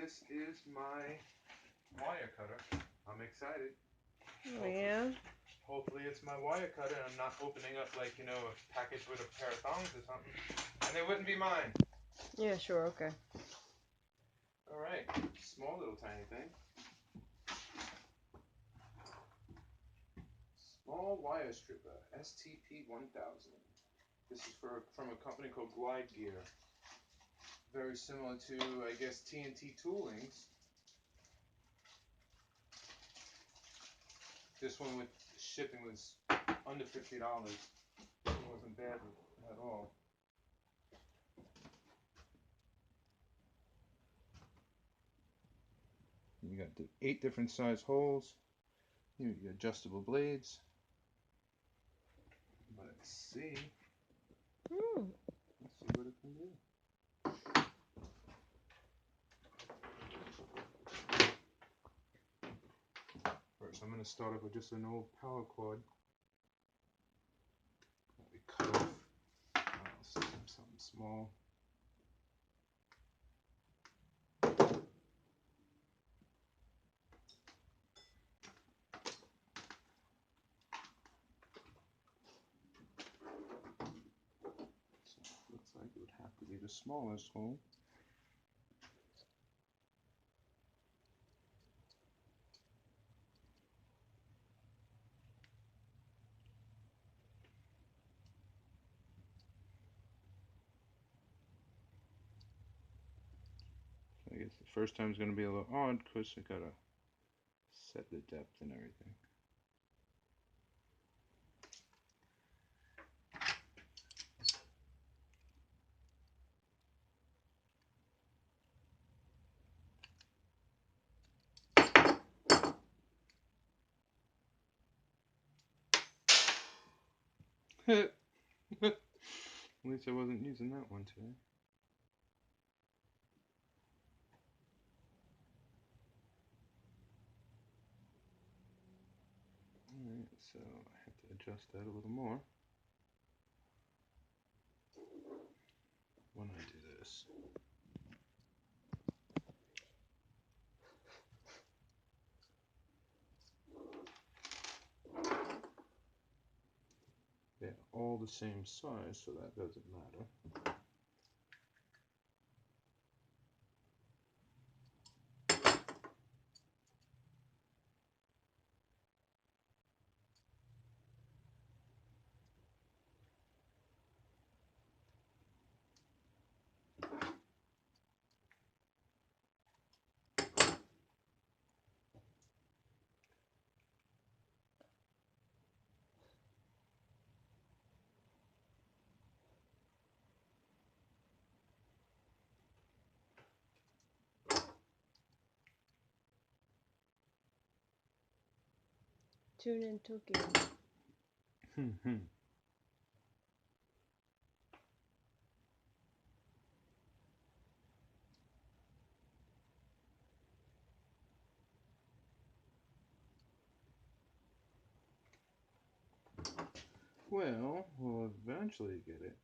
this is my wire cutter. I'm excited. Oh, yeah? Hopefully it's my wire cutter and I'm not opening up like, you know, a package with a pair of thongs or something. And they wouldn't be mine. Yeah, sure, okay. Alright, small little tiny thing. Small wire stripper, STP-1000. This is from a company called Glide Gear. Very similar to, I guess, TNT Toolings. This one with shipping was under $50. It wasn't bad at all. You got the 8 different size holes. Here you got adjustable blades. Let's see. Let's see what it can do. First, I'm going to start off with just an old power cord. We cut off something small. Looks like it would have to be the smallest hole. So I guess the first time is going to be a little odd because I got to set the depth and everything. At least I wasn't using that one today. Alright, so I have to adjust that a little more when I do this. They're all the same size, so that doesn't matter. Tune in Tokyo. Well, we'll eventually get it.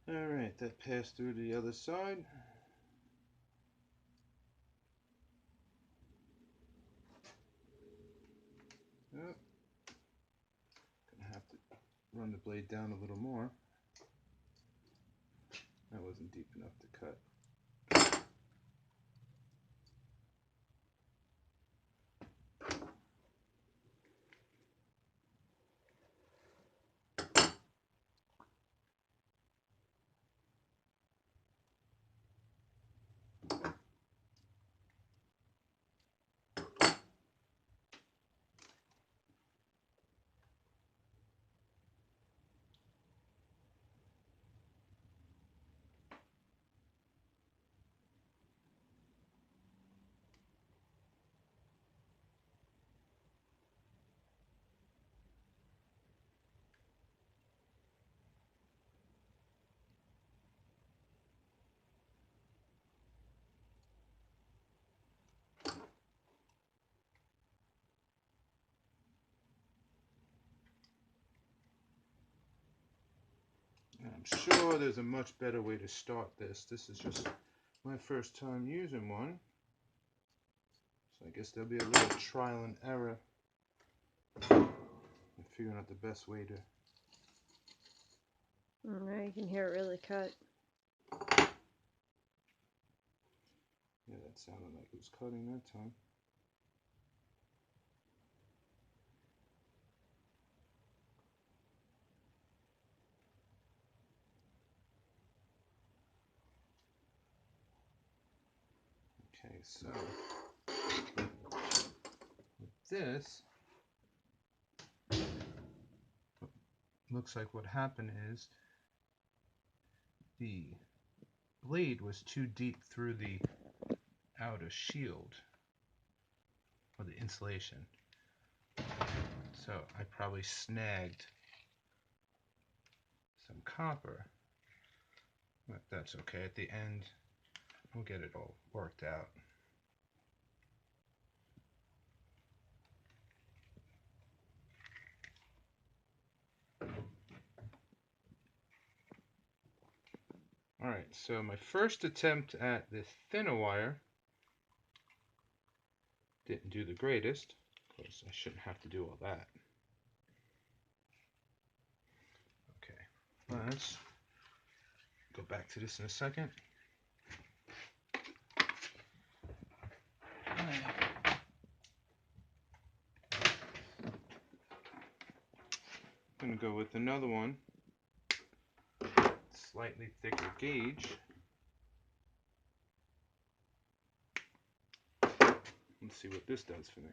Alright, that passed through to the other side. Yep. Gonna have to run the blade down a little more. That wasn't deep enough to cut. sure there's a much better way to start this. This is just my first time using one. So I guess there'll be a little trial and error in figuring out the best way to... Now you can hear it really cut. Yeah, that sounded like it was cutting that time. Okay, so with this, looks like what happened is the blade was too deep through the outer shield, or the insulation. So I probably snagged some copper, but that's okay. At the end, we'll get it all worked out. Alright, so my first attempt at the thinner wire didn't do the greatest. Of course, I shouldn't have to do all that. Okay, let's go back to this in a second. I'm going to go with another one, slightly thicker gauge. Let's see what this does for me.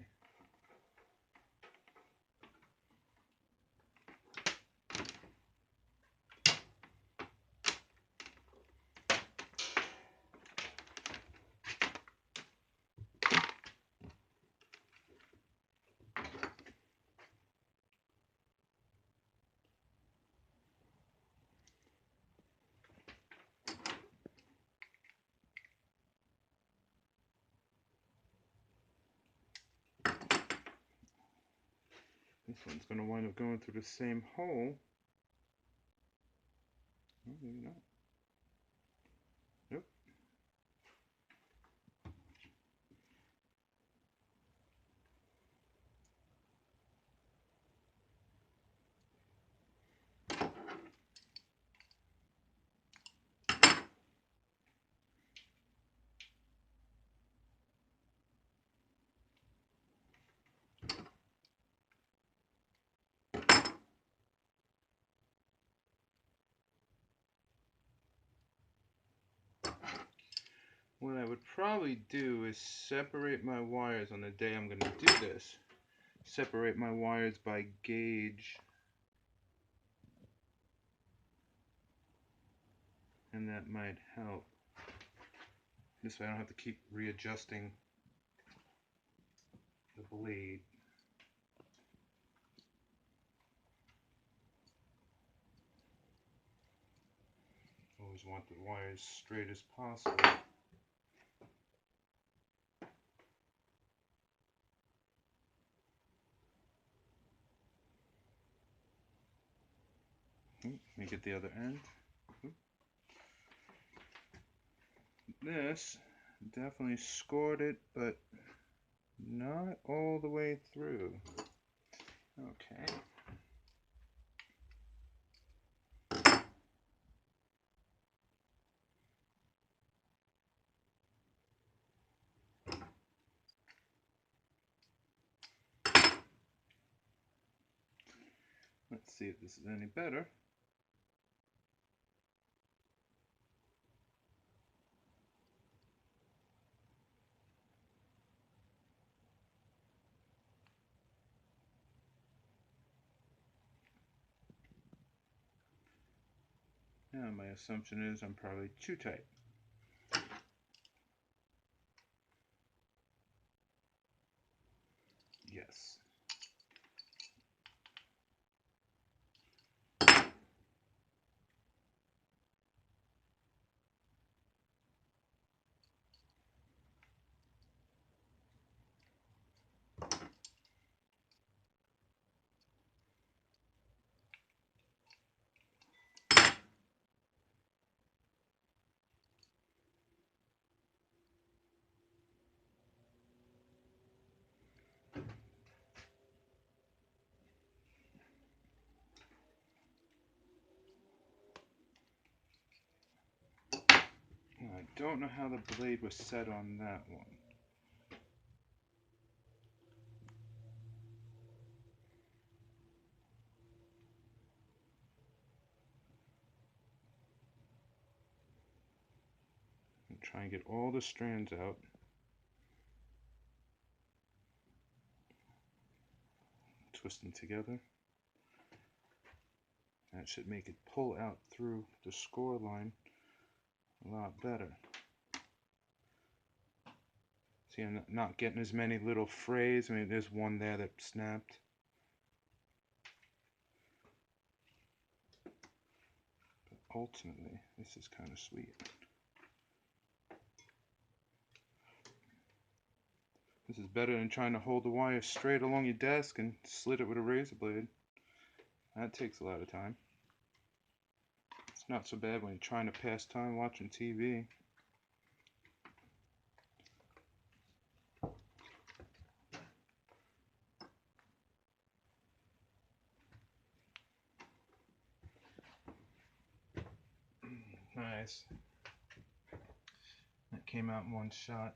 This one's going to wind up going through the same hole. Oh, maybe not. Nope. What I would probably do is separate my wires on the day I'm going to do this. Separate my wires by gauge. And that might help. This way I don't have to keep readjusting the blade. Always want the wires straight as possible. Let me get the other end. This definitely scored it, but not all the way through. Okay. Let's see if this is any better. Yeah, my assumption is I'm probably too tight. Yes. don't know how the blade was set on that one. And try and get all the strands out. Twist them together. That should make it pull out through the score line a lot better. See, I'm not getting as many little frays. I mean, there's one there that snapped. But ultimately, this is kind of sweet. This is better than trying to hold the wire straight along your desk and slit it with a razor blade. That takes a lot of time. It's not so bad when you're trying to pass time watching TV. Nice. That came out in one shot.